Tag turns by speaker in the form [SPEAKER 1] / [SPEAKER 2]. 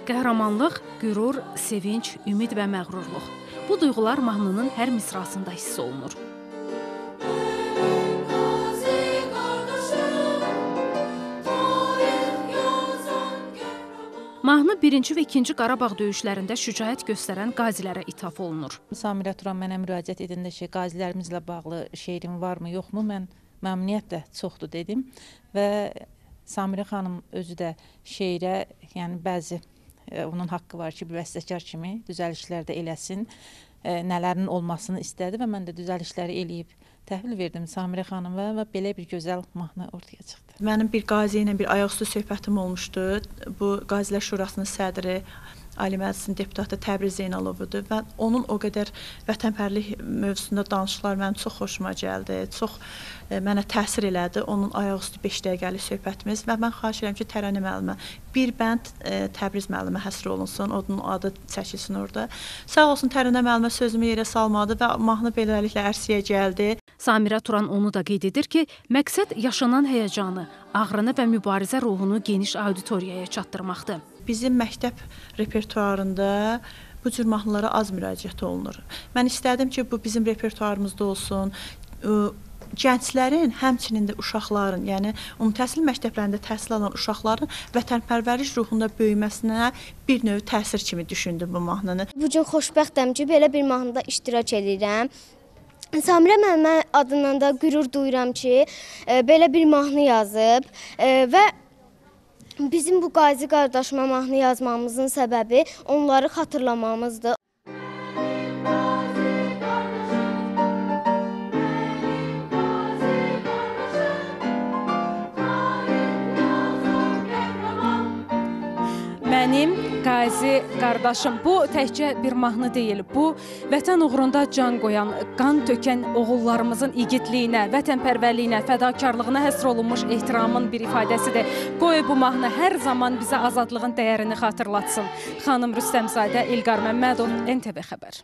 [SPEAKER 1] Qəhrəmanlıq, qürur, sevinç, ümid və məğrurluq. Bu duyğular mahnının hər misrasında hiss olunur. Mahnı 1-ci və 2-ci Qarabağ döyüşlərində şücaət göstərən qazilərə ithaf olunur.
[SPEAKER 2] Samirə Turan mənə müraciət edəndə ki, qazilərimizlə bağlı şeirin varmı, yoxmu? Mən məmnuniyyətlə çoxdur dedim və Samirə xanım özü də şeirə, yəni bəzi onun haqqı var ki, bir bəstəkar kimi düzəlişlər də eləsin, nələrin olmasını istədi və mən də düzəlişləri eləyib təhvil verdim Samirə xanıma və belə bir gözəl mahnı ortaya çıxdı.
[SPEAKER 3] Mənim bir qazi ilə bir ayaqüstü söhbətim olmuşdu. Bu Qazilər Şurasının sədri, Ali Məclisin deputatı Təbriz Zeynalovudur və onun o qədər vətənpərlik mövzusunda danışıqlar mənim çox xoşuma gəldi, çox mənə təsir elədi. Onun ayaqüstü 5 dəqiqəlik söhbətimiz və mən xahiş edirəm ki, Tərənə müəllimə bir bənd Təbriz müəllimə həsr olunsun, onun adı çəkilsin orada. Sağ olsun Tərənə müəllimə sözümü yerə salmadı və mahnı beləliklə ərsəyə gəldi.
[SPEAKER 1] Samirə Turan onu da qeyd edir ki, məqsəd yaşanan həyəcanı, ağrını və mübarizə ruhunu geniş auditoriyaya çatdırmaqdır.
[SPEAKER 3] Bizim məktəb repertuarında bu cür mahnılara az müraciət olunur. Mən istədim ki, bu bizim repertuarımızda olsun. Gənclərin, həmçinin də uşaqların, yəni ümumtəhsil məktəblərində təhsil alan uşaqların vətənpərvərlik ruhunda böyüməsinə bir növ təsir kimi düşündüm bu mahnını.
[SPEAKER 4] Bu gün xoşbəxtəm ki, belə bir mahnıda iştirak edirəm. Samirə müəllimə adından da qürur duyuram ki, belə bir mahnı yazıb və bizim bu qazi qardaşıma mahnı yazmamızın səbəbi onları xatırlamamızdır.
[SPEAKER 1] Mənim qazi qardaşım, bu təkcə bir mahnı deyil, bu vətən uğrunda can qoyan, qan tökən oğullarımızın igidliyinə, vətənpərvərliyinə, fədakarlığına həsr olunmuş ehtiramın bir ifadəsidir. Qoy bu mahnı hər zaman bizə azadlığın dəyərini xatırlatsın. Xanım Rüstəmzadə, İlqar Məmmədov, NTV Xəbər.